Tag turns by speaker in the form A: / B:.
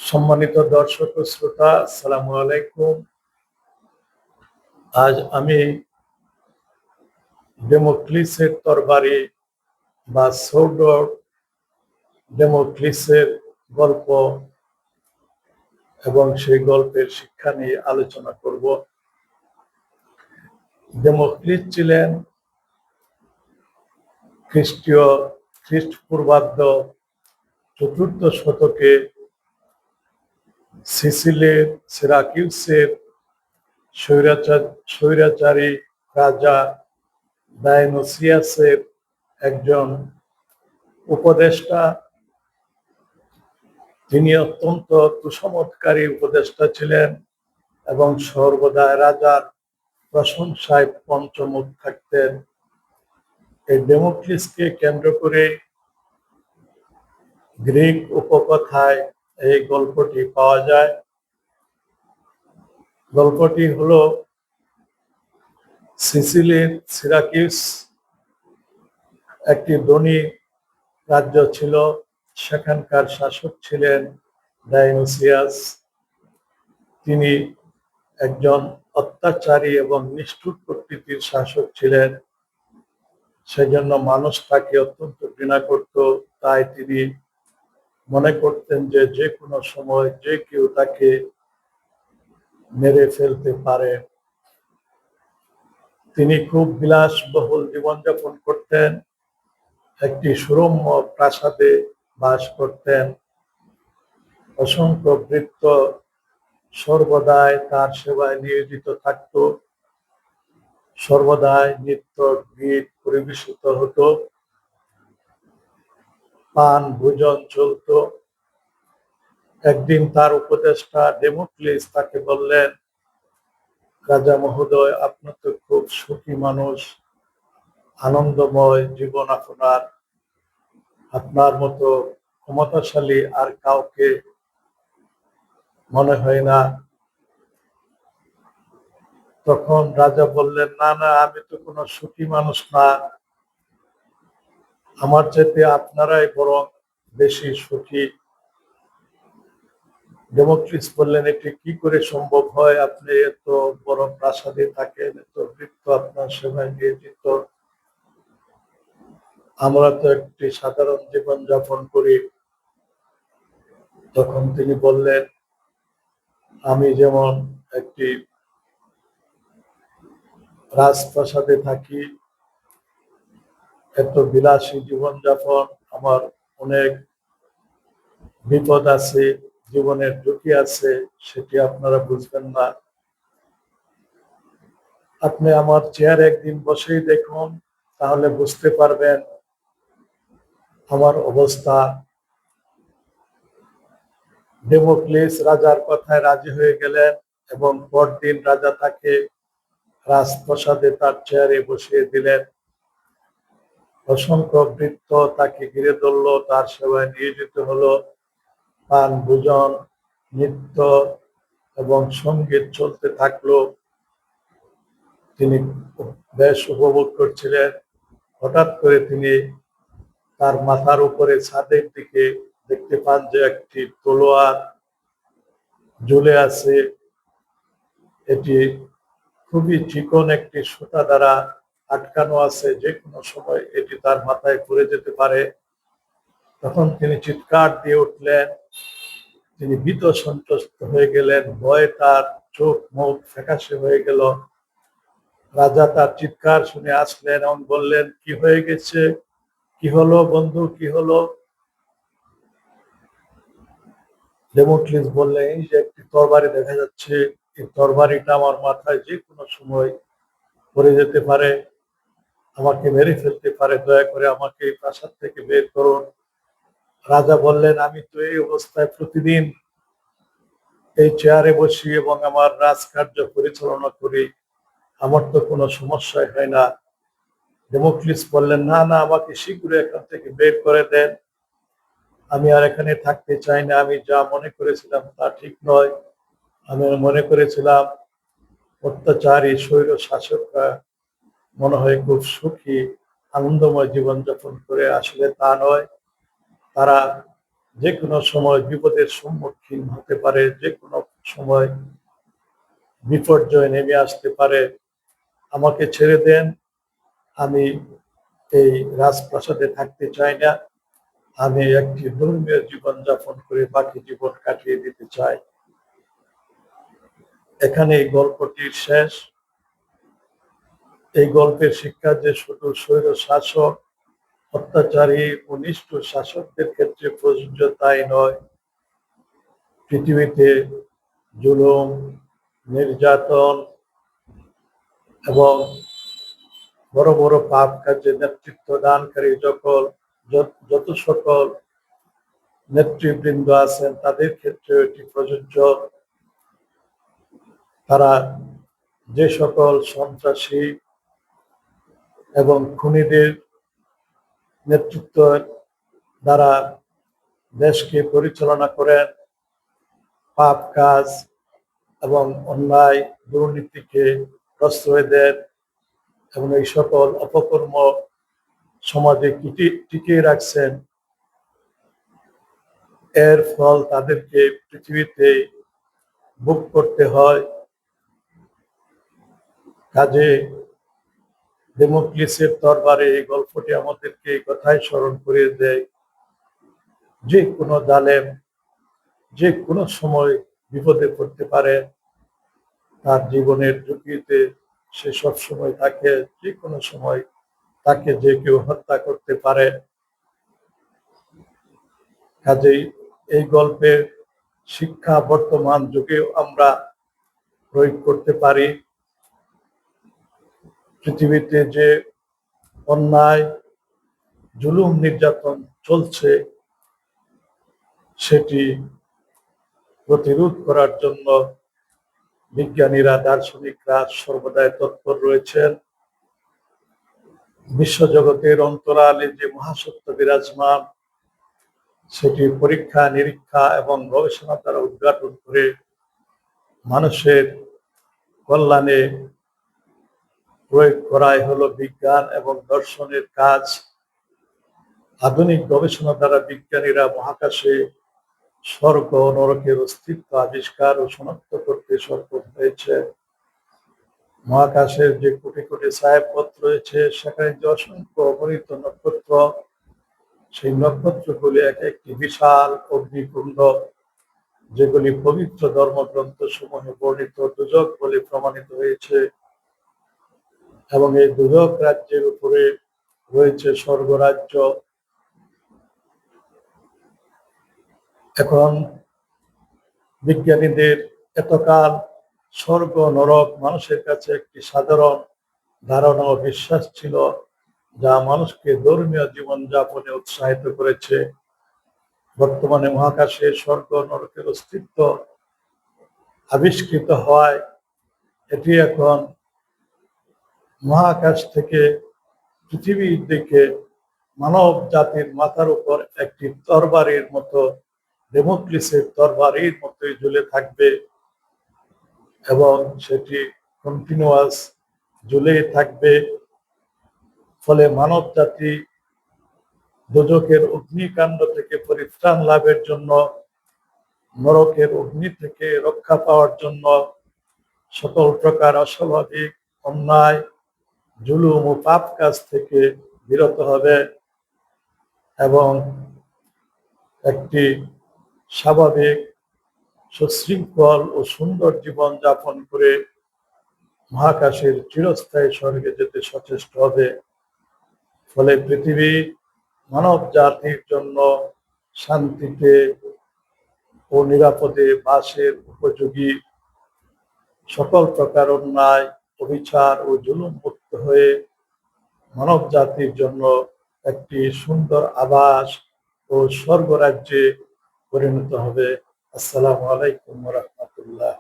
A: সম্মানিত দর্শক ও শ্রোতা, আসসালামু আলাইকুম। আজ আমি ডেমোক্লিসের তরবারি বা সৌড ডেমোক্লিসের গল্প এবং সেই গল্পের শিক্ষা নিয়ে আলোচনা করব। ডেমোক্লিস ছিলেন খ্রিস্টপূর্বাব্দ চতুর্থ শতকে সিসিলির সিরাকিউসের স্বৈরাচারী রাজা ডায়োনিসিয়াসের একজন উপদেষ্টা। তিনি অত্যন্ত কুসংস্কারী উপদেষ্টা ছিলেন এবং সর্বদা রাজার প্রশংসায় পঞ্চমুখ থাকতেন। এই ডেমোক্লিসকে কেন্দ্র করে গ্রিক উপকথায় এই গল্পটি পাওয়া যায়। গল্পটি হলো সিসিলির সিরাকিউস একটি ধনী রাজ্য ছিল। সেখানকার শাসক ছিলেন ডায়োনিসিয়াস। তিনি একজন অত্যাচারী এবং নিষ্ঠুর প্রকৃতির শাসক ছিলেন। সেজন্য মানুষ তাকে অত্যন্ত ঘৃণা করত। তাই তিনি মনে করতেন যে যে কোনো সময় যে কেউ তাকে মেরে ফেলতে পারে। তিনি খুব বিলাসবহুল জীবনযাপন করতেন, একটি সুরম্য প্রাসাদে বাস করতেন। অসংখ্য ভৃত্য সর্বদাই তার সেবায় নিয়োজিত থাকত। সর্বদাই নৃত্য গীত পরিবেশিত হতো, পান ভোজন চলত। একদিন তার উপদেষ্টা ডেমোক্লিস তাকে বললেন, রাজা মহোদয়, আপনি তো খুব সুখী মানুষ, আনন্দময় জীবন আপনার, আপনার মতো ক্ষমতাশালী আর কাউকে মনে হয় না। তখন রাজা বললেন, না না, আমি তো কোনো সুখী মানুষ না, আমার চাইতে আপনারাই বরং বেশি সুখী। ডেমোক্রিস বললেন, এটি কি করে সম্ভব হয়? আপনি এত বড় প্রাসাদে থাকেন, এত বৃত্ত আপনার সেবায় নিয়োজিত, আমরা তো একটি সাধারণ জীবন যাপন করি। তখন তিনি বললেন, আমি যেমন একটি রাজপ্রাসাদে থাকি, এত বিলাসী জীবনযাপন, আমার অনেক বিপদ আছে, জীবনের ঝুঁকি আছে, সেটি আপনারা বুঝবেন না। আপনি আমার চেয়ারে একদিন বসেই দেখুন, তাহলে বুঝতে পারবেন আমার অবস্থা। ডেমোক্লিস রাজার কথায় রাজি হয়ে গেলেন এবং পরদিন রাজা তাকে রাজপ্রাসাদে তার চেয়ারে বসিয়ে দিলেন। অসংখ্য ভৃত্য তাকে ঘিরে ধরল, তার সেবায় নিয়োজিত হলো। পান ভোজন, নৃত্য এবং সঙ্গীত চলতে থাকলো। তিনি বেশ উপভোগ করছিলেন। হঠাৎ করে তিনি তার মাথার উপরে ছাদের দিকে দেখতে পান যে একটি তলোয়ার ঝুলে আছে। এটি খুবই চিকন একটি সুতা দ্বারা আটকানো আছে, যে কোনো সময় এটি তার মাথায় পড়ে যেতে পারে। তখন তিনি চিৎকার দিয়ে উঠলেন, তিনি ভীত সন্ত্রস্ত হয়ে গেলেন, ভয়ে তার চোখ মুখ ফ্যাকাশে হয়ে গেল। রাজা তার চিৎকার শুনে আসলেন এবং বললেন, কি হয়ে গেছে? কি হলো বন্ধু, কি হলো? ডেমোক্লিস বললেন, এই যে একটি তরবারি দেখা যাচ্ছে, এই তরবারিটা আমার মাথায় যে কোনো সময় পড়ে যেতে পারে, আমাকে মেরে ফেলতে পারে, দয়া করে আমাকে এই প্রাসাদ থেকে বের করুন। রাজা বললেন, আমি তো এই অবস্থায় প্রতিদিন এই চেয়ারে বসি এবং আমার রাজকার্য পরিচালনা করি, আমার তো কোনো সমস্যাই হয় না। ডেমোক্লিস বললেন, না না, আমাকে শীঘ্রই এখান থেকে বের করে দেন, আমি আর এখানে থাকতে চাই না। আমি যা মনে করেছিলাম তা ঠিক নয়। আমি মনে করেছিলাম অত্যাচারী স্বৈর শাসকরা মনে হয় খুব সুখী আনন্দময় জীবনযাপন করে, আসলে তা নয়। তারা যে কোনো সময় বিপদের সম্মুখীন হতে পারে, যে কোনো সময় বিপর্যয় নেমে আসতে পারে। আমাকে ছেড়ে দেন, আমি এই রাজপ্রাসাদে থাকতে চাই না। আমি একটি ধর্মীয় জীবন যাপন করে বাকি জীবন কাটিয়ে দিতে চাই। এখানে এই গল্পটির শেষ। এই গল্পের শিক্ষা যে শুধু স্বৈর শাসক, অত্যাচারী ও নিষ্ঠুর শাসকদের ক্ষেত্রে প্রযোজ্য তাই নয়, পৃথিবীতে জুলুম, নির্যাতন এবং বড় বড় পাপ কাজে নেতৃত্ব দানকারী যত সকল নেতৃবৃন্দ আছেন তাদের ক্ষেত্রে এটি প্রযোজ্য। তারা যে সকল সন্ত্রাসী এবং খুনিদের নেতৃত্ব দ্বারা দেশকে পরিচালনা করেন, পাপ কাজ এবং অন্যায় দুর্নীতিকে প্রশ্রয় দেন এবং এই সকল অপকর্ম সমাজে টিকিয়ে রাখছেন, এর ফল তাদেরকে পৃথিবীতে ভোগ করতে হয়। কাজে ডেমোক্রেসির দরবারে এই গল্পটি আমাদেরকে এই কথাই স্মরণ করিয়ে দেয়, যে কোনো জালেম যে কোনো সময় বিপদে পড়তে পারে, তার জীবনের ঝুঁকিতে সে সবসময় থাকে, যে কোনো সময় তাকে যে কেউ হত্যা করতে পারে। কাজেই এই গল্পের শিক্ষা বর্তমান যুগেও আমরা প্রয়োগ করতে পারি। পৃথিবীতে যে অন্যায়, জুলুম, নির্যাতন চলছে সেটি প্রতিরোধ করার জন্য বিজ্ঞানীরা, দার্শনিকরা সর্বদাই তৎপর রয়েছেন। বিশ্বজগতের অন্তরালে যে মহাসত্য বিরাজমান, সেটি পরীক্ষা নিরীক্ষা এবং গবেষণা দ্বারা উদ্ঘাটন করে মানুষের কল্যাণে প্রয়োগ করাই হলো বিজ্ঞান এবং দর্শনের কাজ। আধুনিক গবেষণা দ্বারা বিজ্ঞানীরা মহাকাশে স্বর্গ ও নরকের অস্তিত্ব আবিষ্কার ও শনাক্ত করতে সক্ষম হয়েছে। মহাকাশের যে কোটি কোটি ছায়াপথ রয়েছে, সেখানে যে অসংখ্য অগণিত নক্ষত্র, সেই নক্ষত্রগুলি এক একটি বিশাল অগ্নিকুণ্ড, যেগুলি পবিত্র ধর্মগ্রন্থ সমূহে বর্ণিত দুজক বলে প্রমাণিত হয়েছে। এবং এই দুজক রাজ্যের উপরে রয়েছে স্বর্গরাজ্য। এখন বিজ্ঞানীদের এতকাল স্বর্গ নরক মানুষের কাছে একটি সাধারণ ধারণা ও বিশ্বাস ছিল, যা মানুষকে ধর্মীয় জীবনযাপনে উৎসাহিত করেছে। বর্তমানে মহাকাশে স্বর্গ নরকের অস্তিত্ব আবিষ্কৃত হওয়ায় এটি এখন মহাকাশ থেকে পৃথিবীর দিকে মানব জাতির মাথার উপর একটি তরবারির মতো, ডেমোক্রেসির তরবারির মতোই ঝুলে থাকবে এবং সেটি কন্টিনিউয়াস ঝুলেই থাকবে। ফলে মানব জাতি দোজখের অগ্নিকাণ্ড থেকে পরিত্রাণ লাভের জন্য, নরকের অগ্নি থেকে রক্ষা পাওয়ার জন্য সকল প্রকার অস্বাভাবিক অন্যায়, জুলুম ও পাপ কাজ থেকে বিরত হবে এবং একটি স্বাভাবিক, সুশৃঙ্খল ও সুন্দর জীবন যাপন করে মহাকাশের চিরস্থায়ী স্বর্গে যেতে সচেষ্ট হবে। ফলে পৃথিবী মানব জাতির জন্য শান্তিতে ও নিরাপদে বাসের উপযোগী, সকল প্রকার অন্যায়, অবিচার ও জুলুম মুক্ত হয়ে মানব জাতির জন্য একটি সুন্দর আবাস ও স্বর্গরাজ্যে পরিণত হবে। আসসালামু আলাইকুম ওয়া রাহমাতুল্লাহ।